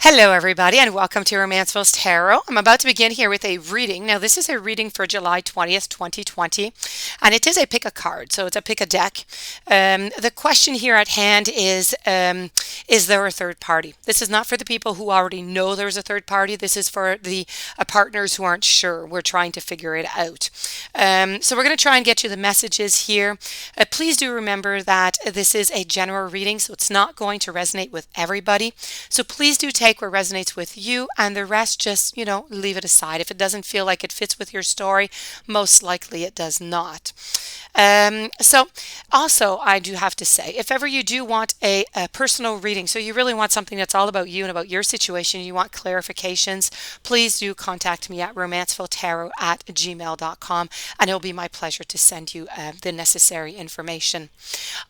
Hello, everybody, and welcome to Romancefull's Tarot. I'm about to begin here with a reading. Now, this is a reading for July 20th, 2020, and it is a pick a card, so it's a pick a deck. The question here at hand is there a third party? This is not for the people who already know there's a third party. This is for the partners who aren't sure. We're trying to figure it out. So we're going to try and get you the messages here. Please do remember that this is a general reading, so it's not going to resonate with everybody. So please do take what resonates with you, and the rest just, leave it aside. If it doesn't feel like it fits with your story, most likely it does not. So also, I do have to say, if ever you do want a personal reading, so you really want something that's all about you and about your situation, you want clarifications, please do contact me at romancefulltarot@gmail.com, and it'll be my pleasure to send you the necessary information.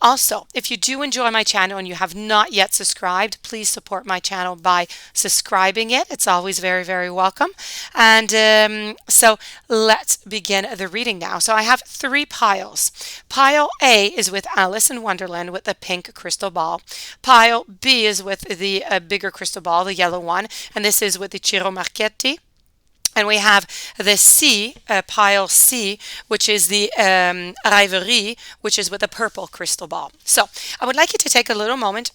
Also, if you do enjoy my channel and you have not yet subscribed, please support my channel by subscribing it. It's always very, very welcome. And so let's begin the reading now. So I have three piles. Pile A is with Alice in Wonderland with the pink crystal ball. Pile B is with the bigger crystal ball, the yellow one, and this is with the Ciro Marchetti. And we have the C, pile C, which is the Rêverie, which is with a purple crystal ball. So I would like you to take a little moment.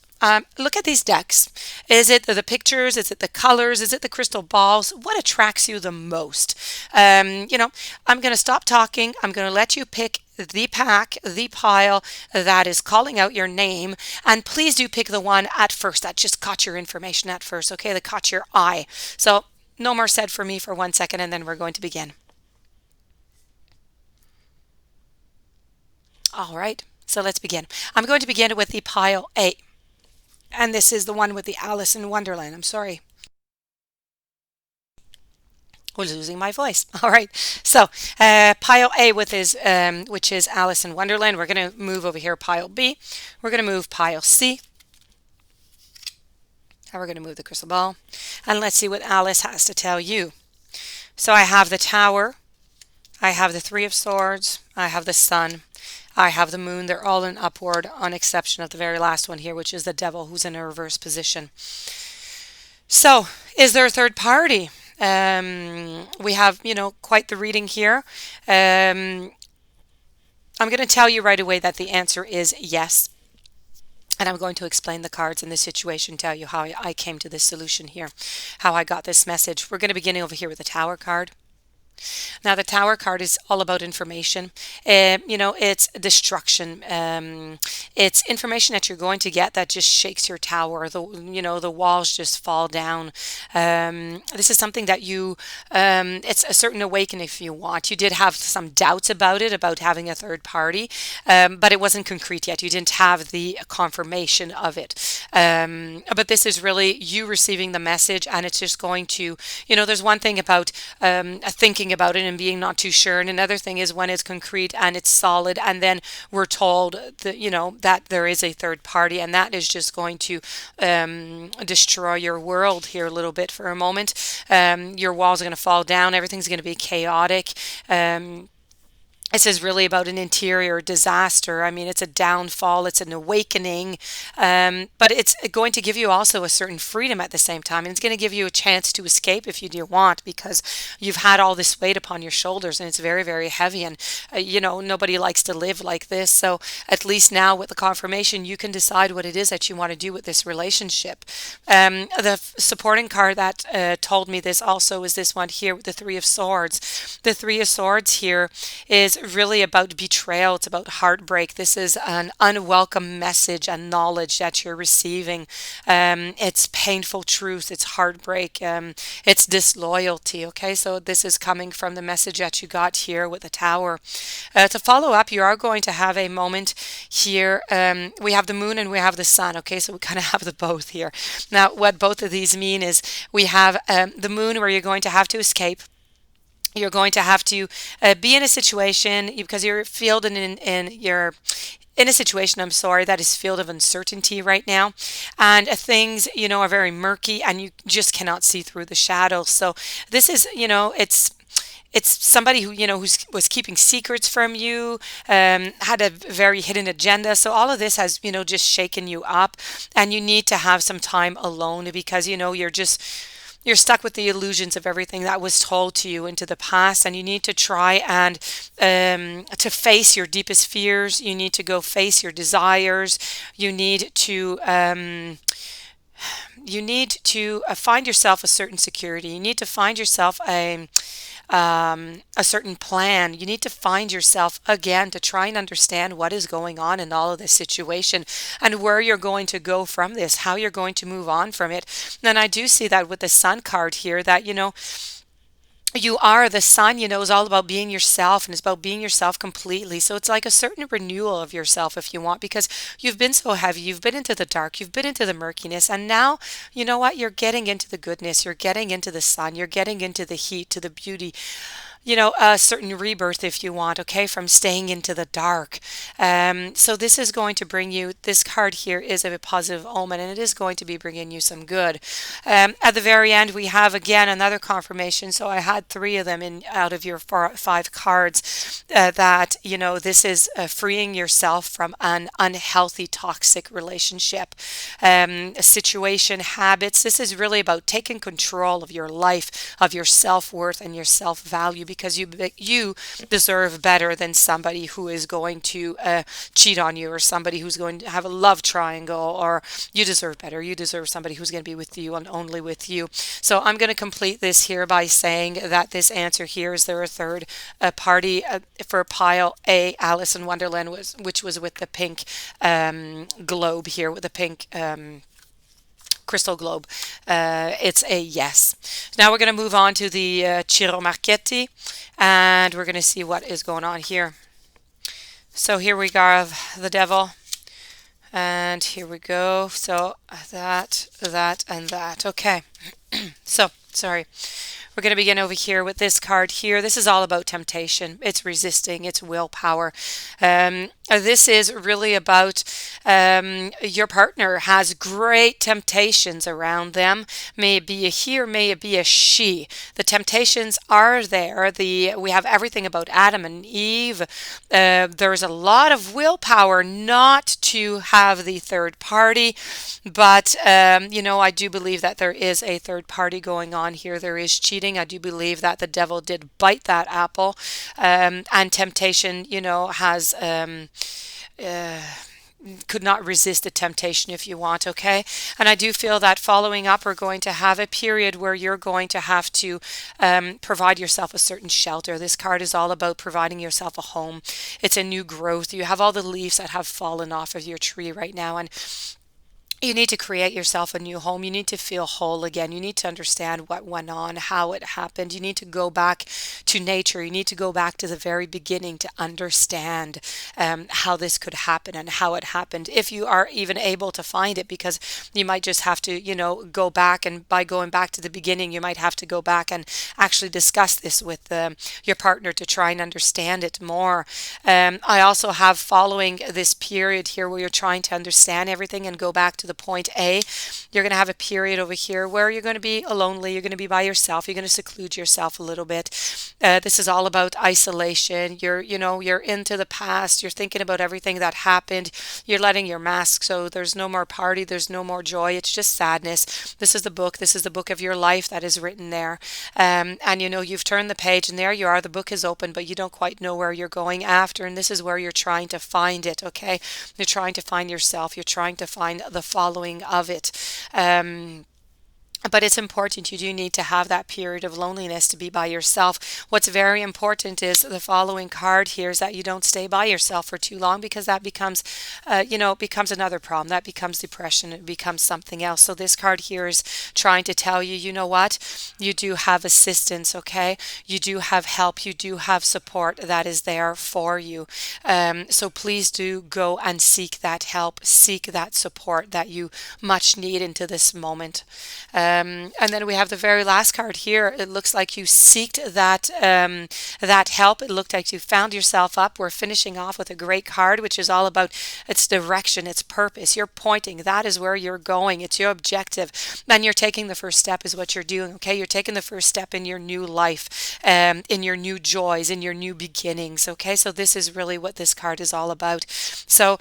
Look at these decks. Is it the pictures? Is it the colors? Is it the crystal balls? What attracts you the most? I'm going to stop talking. I'm going to let you pick the pack, the pile that is calling out your name. And please do pick the one at first that just caught your information at first, okay? That caught your eye. So no more said for me for 1 second, and then we're going to begin. All right, so let's begin. I'm going to begin with the pile A. And this is the one with the Alice in Wonderland. I'm sorry. I was losing my voice. All right. So pile A with his, which is Alice in Wonderland. We're going to move over here pile B. We're going to move pile C. And we're going to move the crystal ball. And let's see what Alice has to tell you. So I have the Tower. I have the Three of Swords. I have the Sun. I have the Moon. They're all in upward, on exception of the very last one here, which is the Devil, who's in a reverse position. So, is there a third party? We have, quite the reading here. I'm going to tell you right away that the answer is yes. And I'm going to explain the cards in this situation, tell you how I came to this solution here, how I got this message. We're going to begin over here with the Tower card. Now, the Tower card is all about information. It's destruction. It's information that you're going to get that just shakes your tower. The walls just fall down. This is something that it's a certain awakening if you want. You did have some doubts about it, about having a third party, but it wasn't concrete yet. You didn't have the confirmation of it. But this is really you receiving the message, and it's just going to, there's one thing about thinking about it and being not too sure, and another thing is when it's concrete and it's solid, and then we're told that that there is a third party, and that is just going to destroy your world here a little bit for a moment. Your walls are going to fall down, everything's going to be chaotic. This is really about an interior disaster. I mean, it's a downfall, it's an awakening, but it's going to give you also a certain freedom at the same time. And it's going to give you a chance to escape if you do want, because you've had all this weight upon your shoulders and it's very, very heavy. And, nobody likes to live like this. So at least now with the confirmation, you can decide what it is that you want to do with this relationship. The supporting card that told me this also is this one here with the Three of Swords. The Three of Swords here is really about betrayal. It's about heartbreak. This is an unwelcome message and knowledge that you're receiving. It's painful truth. It's heartbreak. It's disloyalty. Okay, so this is coming from the message that you got here with the Tower. To follow up, you are going to have a moment here. We have the Moon and we have the Sun. Okay, so we kind of have the both here. Now, what both of these mean is we have the Moon, where you're going to have to escape. You're going to have to be in a situation because you're in a situation, that is filled of uncertainty right now, and things, are very murky, and you just cannot see through the shadows. So this is, it's somebody who, was keeping secrets from you, had a very hidden agenda. So all of this has, just shaken you up, and you need to have some time alone because, you're stuck with the illusions of everything that was told to you into the past, and you need to try and to face your deepest fears. You need to go face your desires. You need to find yourself a certain security. You need to find yourself a certain plan. You need to find yourself again to try and understand what is going on in all of this situation and where you're going to go from this, how you're going to move on from it. And I do see that with the Sun card here, that you are the sun, is all about being yourself, and it's about being yourself completely. So it's like a certain renewal of yourself if you want, because you've been so heavy, you've been into the dark, you've been into the murkiness, and now, you know what, you're getting into the goodness, you're getting into the sun, you're getting into the heat, to the beauty, a certain rebirth if you want, okay, from staying into the dark. So this is going to bring you, this card here is a positive omen, and it is going to be bringing you some good. At the very end, we have again another confirmation. So I had three of them in out of your five cards, that, this is freeing yourself from an unhealthy, toxic relationship, situation, habits. This is really about taking control of your life, of your self-worth and your self-value, because you deserve better than somebody who is going to cheat on you, or somebody who's going to have a love triangle, or you deserve better. You deserve somebody who's going to be with you and only with you. So I'm going to complete this here by saying that this answer here is there a third party for pile A, Alice in Wonderland, which was with the pink globe here, with the pink crystal globe. It's a yes. Now we're going to move on to the Ciro Marchetti, and we're going to see what is going on here. So here we have the devil, and here we go. So that, and that. Okay. So, sorry. We're going to begin over here with this card here. This is all about temptation. It's resisting. It's willpower. This is really about your partner has great temptations around them. May it be a he or may it be a she. The temptations are there. We have everything about Adam and Eve. There's a lot of willpower not to have the third party, but I do believe that there is a third party going on here. There is cheating. I do believe that the devil did bite that apple, and temptation, has could not resist the temptation if you want, okay? And I do feel that following up, we're going to have a period where you're going to have to provide yourself a certain shelter. This card is all about providing yourself a home. It's a new growth. You have all the leaves that have fallen off of your tree right now, and you need to create yourself a new home. You need to feel whole again. You need to understand what went on, how it happened. You need to go back to nature. You need to go back to the very beginning to understand how this could happen and how it happened, if you are even able to find it, because you might just have to, go back. And by going back to the beginning, you might have to go back and actually discuss this with your partner to try and understand it more. I also have, following this period here where you're trying to understand everything and go back to the point A, you're going to have a period over here where you're going to be lonely. You're going to be by yourself. You're going to seclude yourself a little bit. This is all about isolation. You're into the past. You're thinking about everything that happened. You're letting your mask. So there's no more party. There's no more joy. It's just sadness. This is the book. This is the book of your life that is written there. And you've turned the page, and there you are. The book is open, but you don't quite know where you're going after. And this is where you're trying to find it. Okay. You're trying to find yourself. You're trying to find the following of it. But it's important. You do need to have that period of loneliness to be by yourself. What's very important is the following card here, is that you don't stay by yourself for too long, because that becomes, it becomes another problem. That becomes depression. It becomes something else. So this card here is trying to tell you, you know what? You do have assistance, okay? You do have help. You do have support that is there for you. So please do go and seek that help, seek that support that you much need into this moment. And then we have the very last card here. It looks like you seeked that help. It looked like you found yourself up. We're finishing off with a great card, which is all about its direction, its purpose. You're pointing. That is where you're going. It's your objective. And you're taking the first step is what you're doing. Okay. You're taking the first step in your new life, in your new joys, in your new beginnings. Okay. So this is really what this card is all about. So,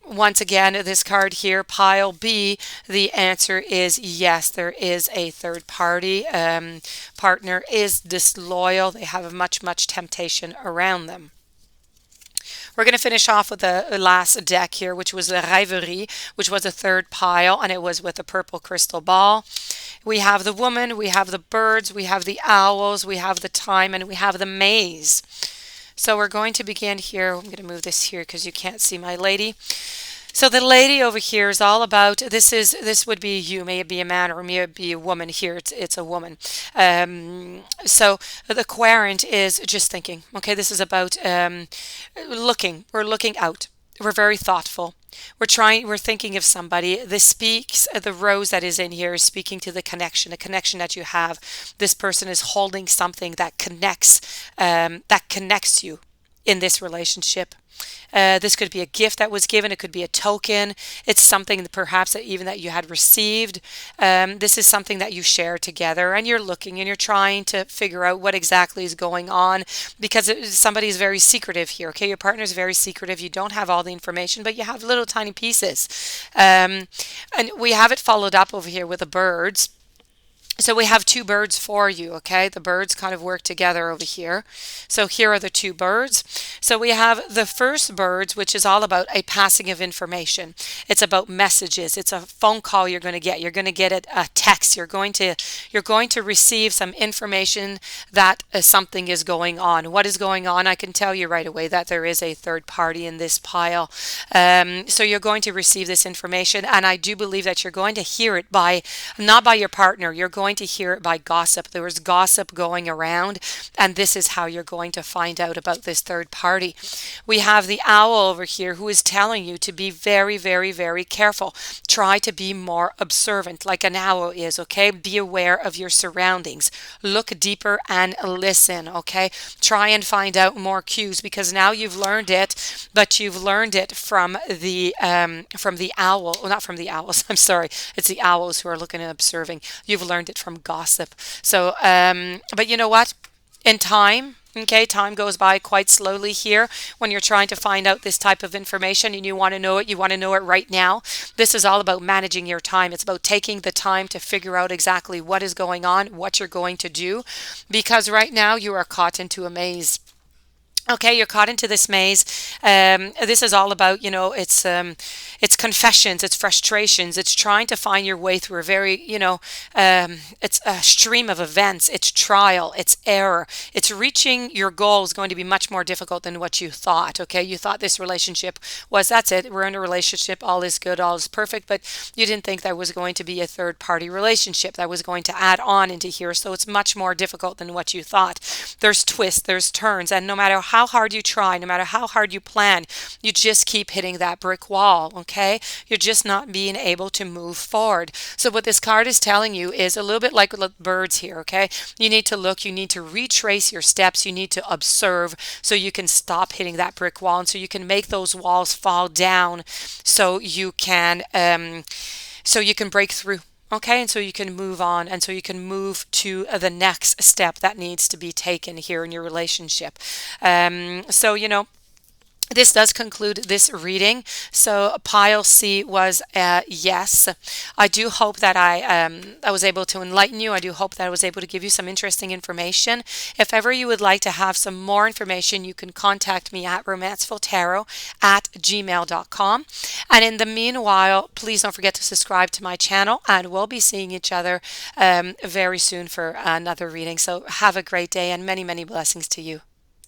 once again, this card here, pile B, the answer is yes, there is a third party. Partner is disloyal. They have much temptation around them. We're going to finish off with the last deck here, which was the Rêverie, which was a third pile, and it was with a purple crystal ball. We have the woman, we have the birds, we have the owls, we have the time, and we have the maze. So we're going to begin here. I'm going to move this here because you can't see my lady. So the lady over here is all about, this would be you, may it be a man or may it be a woman. Here it's a woman. So the querent is just thinking. Okay, this is about looking. We're looking out. We're very thoughtful. We're thinking of somebody. This speaks, the rose that is in here is speaking to the connection, a connection that you have. This person is holding something that connects you in this relationship. This could be a gift that was given. It could be a token. It's something that perhaps that you had received. This is something that you share together, and you're looking and you're trying to figure out what exactly is going on, because somebody is very secretive here. Okay, your partner is very secretive. You don't have all the information, but you have little tiny pieces. And we have it followed up over here with the birds. So we have two birds for you, okay? The birds kind of work together over here. So here are the two birds. So we have the first birds, which is all about a passing of information. It's about messages. It's a phone call you're going to get. You're going to get a text. You're going to receive some information that something is going on. What is going on? I can tell you right away that there is a third party in this pile. So you're going to receive this information, and I do believe that you're going to hear it not by your partner. You're going to hear it by gossip. There was gossip going around, and this is how you're going to find out about this third party. We have the owl over here who is telling you to be very careful. Try to be more observant like an owl is, okay? Be aware of your surroundings. Look deeper and listen, okay? Try and find out more cues, because now you've learned it, but you've learned it from the owl, well, not from the owls, I'm sorry. It's the owls who are looking and observing. You've learned it from gossip. So, but you know what? In time, okay, time goes by quite slowly here when you're trying to find out this type of information and you want to know it right now. This is all about managing your time. It's about taking the time to figure out exactly what is going on, what you're going to do, because right now you are caught into a maze. Okay, you're caught into this maze. This is all about, it's confessions, it's frustrations, it's trying to find your way through a very, it's a stream of events, it's trial, it's error. It's reaching your goal is going to be much more difficult than what you thought. Okay, you thought this relationship that's it, we're in a relationship, all is good, all is perfect, but you didn't think there was going to be a third party relationship that was going to add on into here. So it's much more difficult than what you thought. There's twists, there's turns, and no matter how hard you try, no matter how hard you plan, you just keep hitting that brick wall, okay? You're just not being able to move forward. So what this card is telling you is a little bit like with birds here, okay? You need to look, you need to retrace your steps, you need to observe so you can stop hitting that brick wall, and so you can make those walls fall down so you can break through. Okay, and so you can move on, and so you can move to the next step that needs to be taken here in your relationship. This does conclude this reading. So pile C was yes. I do hope that I was able to enlighten you. I do hope that I was able to give you some interesting information. If ever you would like to have some more information, you can contact me at romancefulltarot@gmail.com. And in the meanwhile, please don't forget to subscribe to my channel, and we'll be seeing each other very soon for another reading. So have a great day, and many blessings to you.